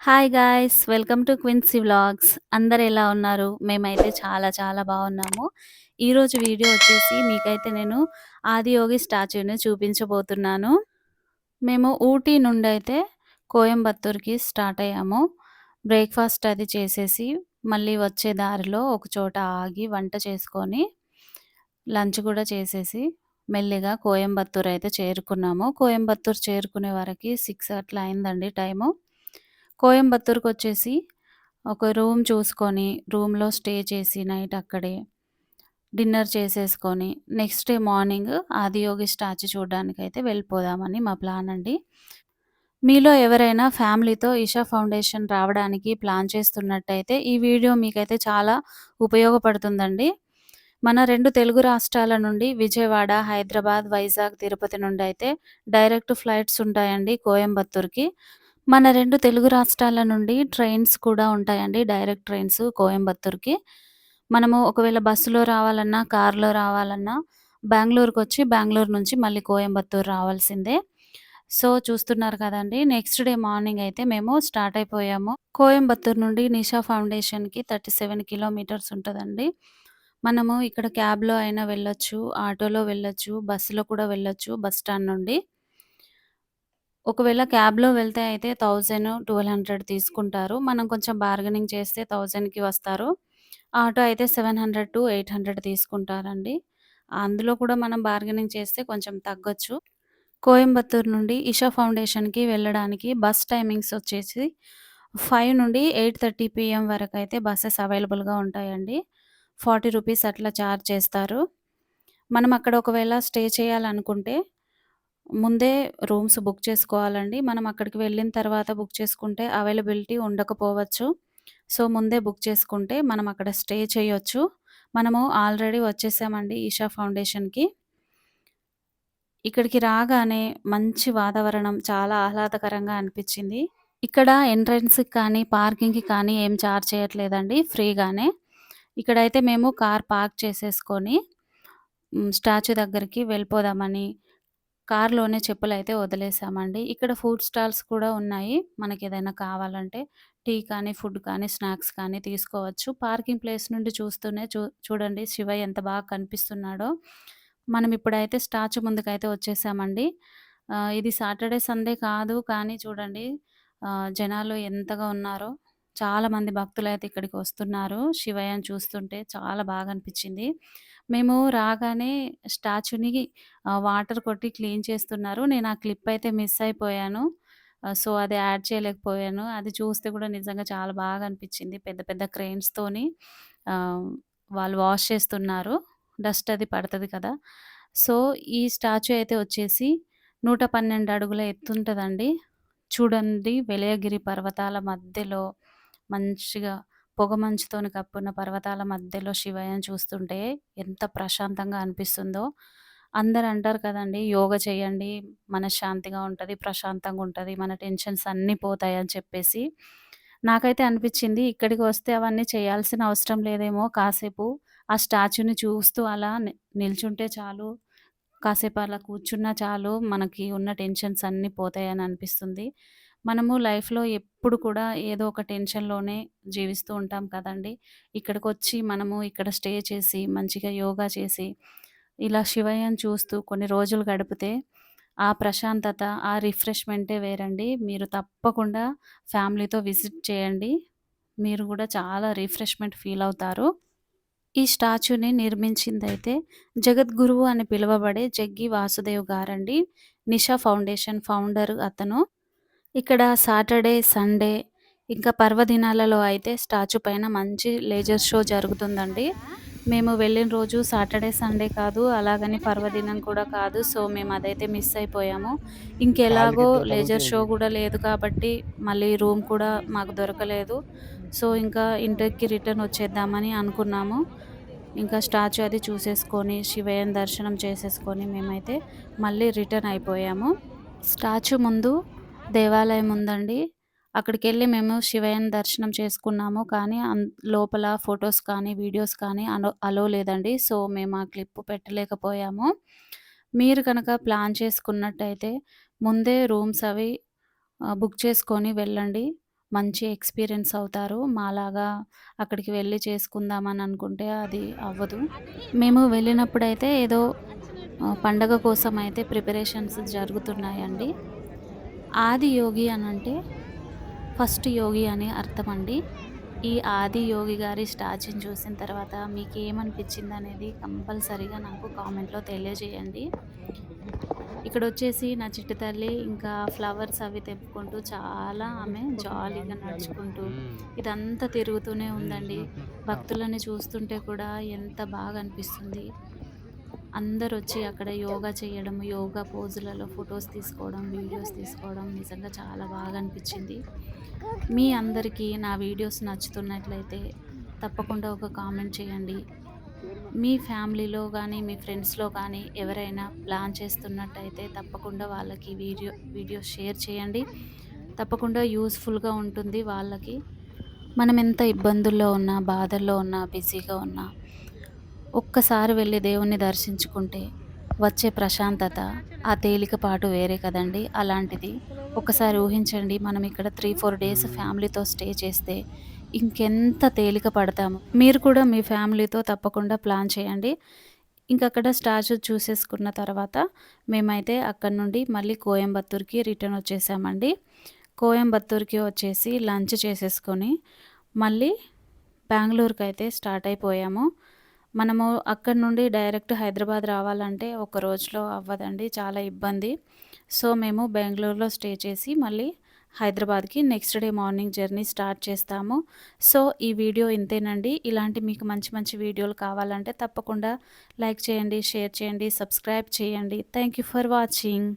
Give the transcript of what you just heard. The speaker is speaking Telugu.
Hi guys! Welcome to Quincey vlogs. అందరూ ఎలా ఉన్నారు? మేమైతే చాలా చాలా బాగున్నాము. ఈరోజు వీడియో వచ్చేసి మీకైతే నేను ఆదియోగి స్టాచ్యూని చూపించబోతున్నాను. మేము ఊటీ నుండైతే కోయంబత్తూర్‌కి స్టార్ట్ అయ్యాము. బ్రేక్‌ఫాస్ట్ అది చేసేసి, మళ్ళీ వచ్చే దారిలో ఒక చోట ఆగి వంట చేసుకొని, లంచ్ కూడా చేసేసి, మెల్లిగా కోయంబత్తూర్ అయితే చేరుకున్నాము. కోయంబత్తూర్ చేరుకునే వరకి 6 అట్లా అయిందండి టైము. కోయంబత్తూర్‌కొచ్చేసి ఒక రూమ్ చూసుకొని, రూమ్‌లో స్టే చేసి నైట్ అక్కడే డిన్నర్ చేసేసుకొని, next day morning Adiyogi statue చూడడానికైతే వెళ్ళిపోదామని మా ప్లాన్ అండి. మీలో ఎవరైనా ఫ్యామిలీతో ఇషా ఫౌండేషన్ రావడానికి ప్లాన్ చేస్తున్నట్టయితే ఈ వీడియో మీకైతే చాలా ఉపయోగపడుతుందండి. మన 2 తెలుగు రాష్ట్రాల నుండి విజయవాడ, హైదరాబాద్, వైజాగ్, తిరుపతి నుండయితే డైరెక్ట్ ఫ్లైట్స్ ఉంటాయండి కోయంబత్తూర్‌కి. మన 2 తెలుగు రాష్ట్రాల నుండి ట్రైన్స్ కూడా ఉంటాయండి. డైరెక్ట్ ట్రైన్స్ కోయంబత్తూర్‌కి. మనము ఒకవేళ బస్సులో రావాలన్నా, కార్‌లో రావాలన్నా బెంగుళూరుకొచ్చి, బెంగుళూరు నుంచి మళ్ళీ కోయంబత్తూర్ రావాల్సిందే. సో, చూస్తున్నారు కదండీ! నెక్స్ట్ డే మార్నింగ్ అయితే మేము స్టార్ట్ అయిపోయాము. కోయంబత్తూర్ నుండి నిషా ఫౌండేషన్‌కి 37 కిలోమీటర్స్ ఉంటదండి. మనము ఇక్కడ క్యాబ్‌లో అయినా వెళ్ళొచ్చు, ఆటోలో వెళ్ళొచ్చు, బస్సులో కూడా వెళ్ళొచ్చు బస్ స్టాండ్ నుండి. ఒకవేళ క్యాబ్‌లో వెళ్తే అయితే 1000, 1200 తీసుకుంటారు. మనం కొంచెం బార్గెనింగ్ చేస్తే 1000కి వస్తారు. ఆటో అయితే 700-800 తీసుకుంటారండి. అందులో కూడా మనం బార్గెనింగ్ చేస్తే కొంచెం తగ్గొచ్చు. కోయంబత్తూర్ నుండి ఇషా ఫౌండేషన్‌కి వెళ్ళడానికి బస్ టైమింగ్స్ వచ్చేసి 5 నుండి 8:30 పీఎం వరకైతే బసెస్ అవైలబుల్‌గా ఉంటాయండి. రూ. 40 అట్లా చార్జ్ చేస్తారు. మనం అక్కడ ఒకవేళ స్టే చేయాలనుకుంటే ముందే రూమ్స్ బుక్ చేసుకోవాలండి. మనం అక్కడికి వెళ్ళిన తర్వాత బుక్ చేసుకుంటే అవైలబిలిటీ ఉండకపోవచ్చు. సో, ముందే బుక్ చేసుకుంటే మనం అక్కడ స్టే చేయొచ్చు. మనము ఆల్రెడీ వచ్చేసామండి ఈషా ఫౌండేషన్‌కి. ఇక్కడికి రాగానే మంచి వాతావరణం చాలా ఆహ్లాదకరంగా అనిపిచ్చింది. ఇక్కడ ఎంట్రన్స్‌కి కానీ, పార్కింగ్‌కి కానీ ఏం చార్జ్ చేయట్లేదండి. ఫ్రీగానే. ఇక్కడైతే మేము కార్ పార్క్ చేసేసుకొని స్టాచ్యూ దగ్గరికి వెళ్ళిపోదామని కార్‌లోనే చెప్పులైతే వదిలేసామండి. ఇక్కడ ఫుడ్ స్టాల్స్ కూడా ఉన్నాయి. మనకేదైనా కావాలంటే టీ కానీ, ఫుడ్ కానీ, స్నాక్స్ కానీ తీసుకోవచ్చు. పార్కింగ్ ప్లేస్ నుండి చూస్తూనే చూడండి శివయ్య ఎంత బాగా కనిపిస్తున్నాడో. మనం ఇప్పుడైతే స్టాచ్యూ ముందుకైతే వచ్చేసామండి. ఇది సాటర్‌డే, సండే కాదు కానీ చూడండి జనాలు ఎంతగా ఉన్నారో. చాలామంది భక్తులైతే ఇక్కడికి వస్తున్నారు. శివయ్యని చూస్తుంటే చాలా బాగా అనిపిచ్చింది. మేము రాగానే స్టాచ్యూని వాటర్ కొట్టి క్లీన్ చేస్తున్నారు. నేను ఆ క్లిప్ అయితే మిస్ అయిపోయాను. సో, అది యాడ్ చేయలేకపోయాను. అది చూస్తే కూడా నిజంగా చాలా బాగా అనిపిచ్చింది. పెద్ద పెద్ద క్రెయిన్స్‌తోని ఆహ్, వాళ్ళు వాష్ చేస్తున్నారు. డస్ట్ అది పడతది కదా! సో, ఈ స్టాచ్యూ అయితే వచ్చేసి 112 అడుగుల ఎత్తుంటదండి. చూడండి వెలయగిరి పర్వతాల మధ్యలో మంచిగా పొగమంచుతోని కప్పున్న పర్వతాల మధ్యలో శివయ్యని చూస్తుంటే ఎంత ప్రశాంతంగా అనిపిస్తుందో. అందరూ అంటారు కదండీ! యోగా చేయండి మనశ్శాంతిగా ఉంటది, ప్రశాంతంగా ఉంటది, మన టెన్షన్స్ అన్నీ పోతాయని చెప్పేసి. నాకైతే అనిపిచ్చింది ఇక్కడికి వస్తే అవన్నీ చేయాల్సిన అవసరం లేదేమో కాసేపు ఆ స్టాచ్యూని చూస్తూ అలా నిల్చుంటే చాలు. కాసేపు అలా కూర్చున్నా చాలు మనకి ఉన్న టెన్షన్స్ అన్నీ పోతాయని అనిపిస్తుంది. మనము లైఫ్‌లో ఎప్పుడు కూడా ఏదో ఒక టెన్షన్‌లోనే జీవిస్తూ ఉంటాం కదండీ! ఇక్కడికొచ్చి మనము ఇక్కడ స్టే చేసి, మంచిగా యోగా చేసి, ఇలా శివయ్యని చూస్తూ కొన్ని రోజులు గడిపితే, ఆ ప్రశాంతత, ఆ రిఫ్రెష్‌మెంటే వేరండి. మీరు తప్పకుండా ఫ్యామిలీతో విజిట్ చేయండి. మీరు గూడా చాలా రిఫ్రెష్‌మెంట్ ఫీల్ అవుతారు. ఈ స్టాచ్యూని నిర్మించిందైతే జగద్గురువు అని పిలువబడే జగ్గి వాసుదేవ్ గారండి. నిషా ఫౌండేషన్ ఫౌండర్ అతను. ఇక్కడ సాటర్‌డే, సండే ఇంకా పర్వదినాలలో అయితే స్టాచ్యూ పైన మంచి లేజర్ షో జరుగుతుందండి. మేము వెళ్ళిన రోజు సాటర్‌డే, సండే కాదు. అలాగని పర్వదినం కూడా కాదు. సో, మేమదైతే మిస్ అయిపోయాము. కాళ్ళు ఇంకెలాగో గట్టిగా లేజర్ షో తగులుతాయండి. గూడా లేదు కాబట్టి మళ్ళీ రూమ్ కూడా మాకు దొరకలేదు. సో, ఇంకా ఇంటికి రిటర్న్ వచ్చేద్దామని అనుకున్నాము. ఇంకా స్టాచ్యూ అది చూసేసుకొని, శివయ్యని దర్శనం చేసేసుకొని మేమైతే మళ్ళీ రిటర్న్ అయిపోయాము. స్టాచ్యూ ముందు దేవాలయం ఉందండి. అక్కడికెళ్ళి మేము శివయ్యని దర్శనం చేసుకున్నాము. కానీ లోపల ఫోటోస్ కానీ, వీడియోస్ కానీ అలో లేదండి. సో, మేము ఆ క్లిప్ పెట్టలేకపోయాము. మీరు కనుక ప్లాన్ చేసుకున్నట్టయితే ముందే రూమ్స్ అవి బుక్ చేసుకొని వెళ్ళండి. మంచి ఎక్స్‌పీరియన్స్ అవుతారు. మాలాగా అక్కడికి వెళ్లి చేసుకుందామని అనుకుంటే అది అవ్వదు. మేము వెళ్ళినప్పుడైతే ఏదో పండగ కోసమయితే ప్రిపరేషన్స్ జరుగుతున్నాయండి. ఆది యోగి అనంటే ఫస్ట్ యోగి అని అర్థమండి. ఈ ఆది యోగి గారి స్టాచ్యూని చూసిన తర్వాత మీకేమనిపించిందనేది కంపల్సరీగా నాకు కామెంట్‌లో తెలియజేయండి. ఇక్కడొచ్చేసి నా చిట్టి తల్లి ఇంకా ఫ్లవర్స్ అవి తెంపుకుంటూ చాలా ఆమె జాలీగా నడుచుకుంటూ ఇదంతా తిరుగుతూనే ఉందండి. భక్తులని చూస్తుంటే కూడా ఎంత బాగా అనిపిస్తుంది. అందరొచ్చి అక్కడ యోగా చేయడం, యోగా పోజులలో ఫోటోస్ తీసుకోవడం, వీడియోస్ తీసుకోవడం నిజంగా చాలా బాగా అనిపిచ్చింది. మీ అందరికీ నా వీడియోస్ నచ్చుతున్నట్లయితే తప్పకుండా ఒక కామెంట్ చేయండి. మీ ఫ్యామిలీలో గానీ, మీ ఫ్రెండ్స్‌లో కానీ ఎవరైనా ప్లాన్ చేస్తున్నట్టయితే తప్పకుండా వాళ్ళకి వీడియోస్ షేర్ చేయండి. తప్పకుండా యూజ్‌ఫుల్‌గా ఉంటుంది వాళ్ళకి. మనం ఎంత ఇబ్బందుల్లో ఉన్నా, బాధల్లో ఉన్నా, బిజీగా ఉన్నా ఒక్కసారి వెళ్లి దేవుణ్ణి దర్శించుకుంటే వచ్చే ప్రశాంతత, ఆ తేలికపాటు వేరే కదండీ! అలాంటిది ఒక్కసారి ఊహించండి మనం ఇక్కడ 3, 4 డేస్ ఫ్యామిలీతో స్టే చేస్తే ఇంకెంత తేలిక పడతామో. మీరు కూడా మీ ఫ్యామిలీతో తప్పకుండా ప్లాన్ చేయండి. ఇంకక్కడ స్టాచ్యూ చూసేసుకున్న తర్వాత మేమైతే అక్కడి నుండి మళ్ళీ కోయంబత్తూర్‌కి రిటర్న్ వచ్చేసామండి. కోయంబత్తూర్‌కి వచ్చేసి లంచ్ చేసేసుకొని మళ్ళీ బెంగుళూరుకైతే స్టార్ట్ అయిపోయాము. మనము అక్కడి నుండి డైరెక్ట్ హైదరాబాద్ రావాలంటే ఒక రోజులో అవ్వదండి. చాలా ఇబ్బంది. సో, మేము బెంగుళూరులో స్టే చేసి మళ్ళీ హైదరాబాద్‌కి next day morning journey start చేస్తాము. సో, ఈ వీడియో ఇంతేనండి. ఇలాంటి మీకు మంచి మంచి వీడియోలు కావాలంటే తప్పకుండా లైక్ చేయండి, షేర్ చేయండి, సబ్స్క్రైబ్ చేయండి. Thank you for watching.